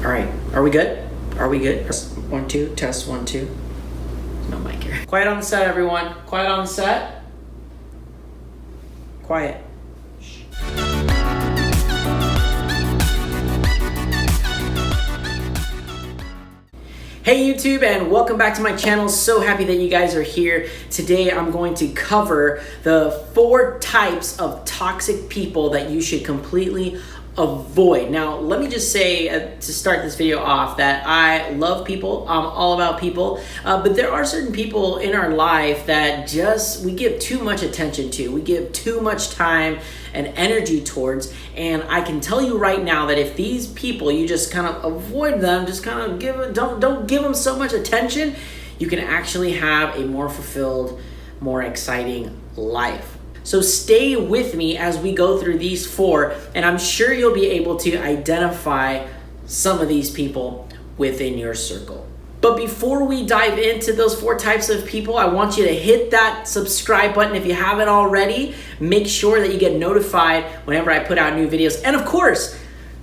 All right, are we good? Are we good? 1, 2, test 1, 2. No mic here. Quiet on the set, everyone. Quiet on the set. Quiet. Shh. Hey YouTube, and welcome back to my channel. So happy that you guys are here. Today I'm going to cover the 4 types of toxic people that you should completely avoid. Now, let me just say to start this video off that I love people. I'm all about people, but there are certain people in our life that we give too much attention to. We give too much time and energy towards, and I can tell you right now that if these people, you just kind of avoid them, just kind of don't give them so much attention, you can actually have a more fulfilled, more exciting life. So stay with me as we go through these 4, and I'm sure you'll be able to identify some of these people within your circle. But before we dive into those 4 types of people, I want you to hit that subscribe button if you haven't already. Make sure that you get notified whenever I put out new videos. And of course,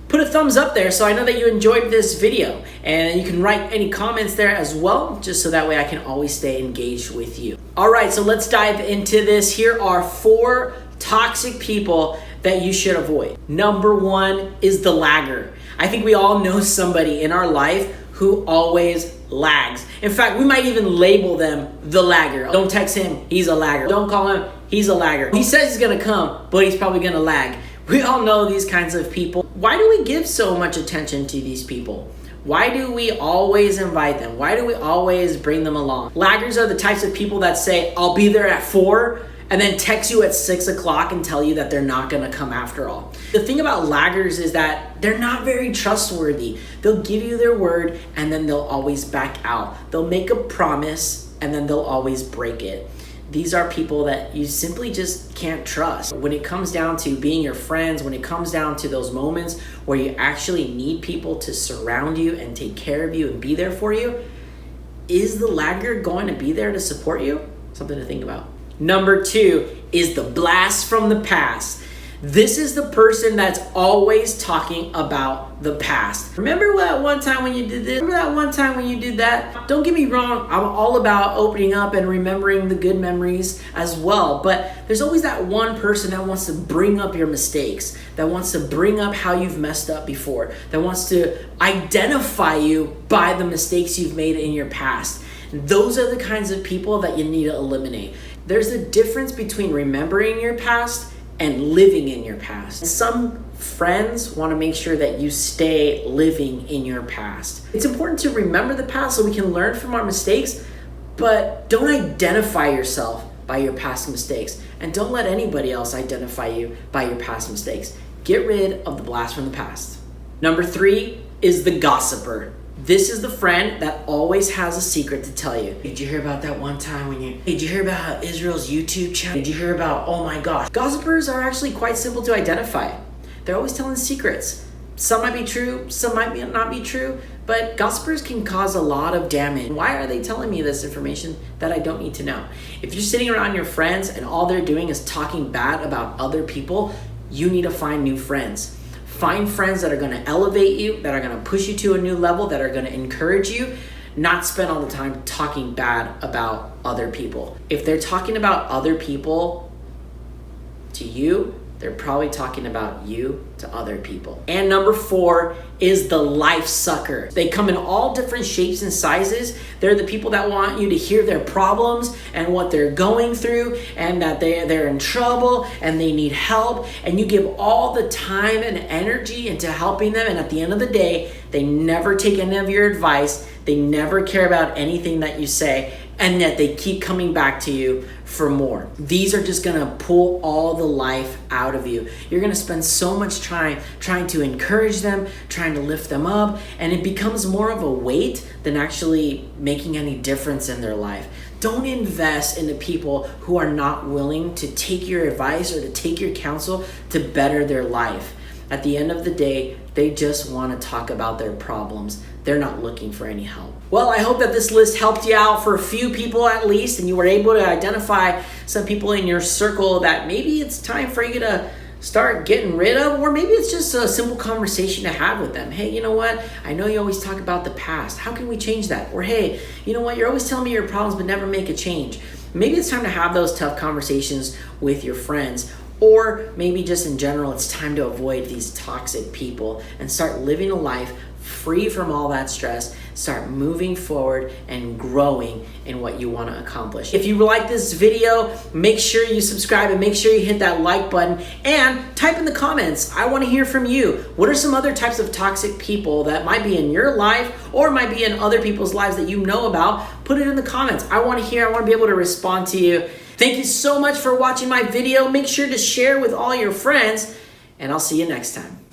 put a thumbs up there so I know that you enjoyed this video. And you can write any comments there as well, just so that way I can always stay engaged with you. All right, so let's dive into this. Here are 4 toxic people that you should avoid. Number 1 is the lagger. I think we all know somebody in our life who always lags. In fact, we might even label them the lagger. Don't text him, he's a lagger. Don't call him, he's a lagger. He says he's gonna come, but he's probably gonna lag. We all know these kinds of people. Why do we give so much attention to these people? Why do we always invite them? Why do we always bring them along? Laggers are the types of people that say, I'll be there at 4, and then text you at 6 o'clock and tell you that they're not gonna come after all. The thing about laggers is that they're not very trustworthy. They'll give you their word and then they'll always back out. They'll make a promise and then they'll always break it. These are people that you simply just can't trust. When it comes down to being your friends, when it comes down to those moments where you actually need people to surround you and take care of you and be there for you, is the lagger going to be there to support you? Something to think about. Number 2 is the blast from the past. This is the person that's always talking about the past. Remember that one time when you did this? Remember that one time when you did that? Don't get me wrong, I'm all about opening up and remembering the good memories as well. But there's always that one person that wants to bring up your mistakes, that wants to bring up how you've messed up before, that wants to identify you by the mistakes you've made in your past. Those are the kinds of people that you need to eliminate. There's a difference between remembering your past and living in your past. Some friends want to make sure that you stay living in your past. It's important to remember the past so we can learn from our mistakes, but don't identify yourself by your past mistakes, and don't let anybody else identify you by your past mistakes. Get rid of the blast from the past. Number 3 is the gossiper. This is the friend that always has a secret to tell you. Did you hear about that one time did you hear about Israel's YouTube channel? Did you hear about, oh my gosh. Gossipers are actually quite simple to identify. They're always telling secrets. Some might be true, some might not be true, but gossipers can cause a lot of damage. Why are they telling me this information that I don't need to know? If you're sitting around your friends and all they're doing is talking bad about other people, you need to find new friends. Find friends that are going to elevate you, that are going to push you to a new level, that are going to encourage you, not spend all the time talking bad about other people. If they're talking about other people to you, they're probably talking about you to other people. And number 4 is the life sucker. They come in all different shapes and sizes. They're the people that want you to hear their problems and what they're going through, and that they're in trouble and they need help, and you give all the time and energy into helping them, and at the end of the day, they never take any of your advice. They never care about anything that you say, and yet they keep coming back to you for more. These are just gonna pull all the life out of you. You're gonna spend so much time trying to encourage them, trying to lift them up, and it becomes more of a weight than actually making any difference in their life. Don't invest in the people who are not willing to take your advice or to take your counsel to better their life. At the end of the day, they just want to talk about their problems. They're not looking for any help. Well, I hope that this list helped you out for a few people at least, and you were able to identify some people in your circle that maybe it's time for you to start getting rid of, or maybe it's just a simple conversation to have with them. Hey, you know what? I know you always talk about the past. How can we change that? Or hey, you know what? You're always telling me your problems but never make a change. Maybe it's time to have those tough conversations with your friends. Or maybe just in general, it's time to avoid these toxic people and start living a life free from all that stress. Start moving forward and growing in what you want to accomplish. If you like this video, make sure you subscribe and make sure you hit that like button and type in the comments. I want to hear from you. What are some other types of toxic people that might be in your life or might be in other people's lives that you know about? Put it in the comments. I want to hear, I want to be able to respond to you. Thank you so much for watching my video. Make sure to share with all your friends, and I'll see you next time.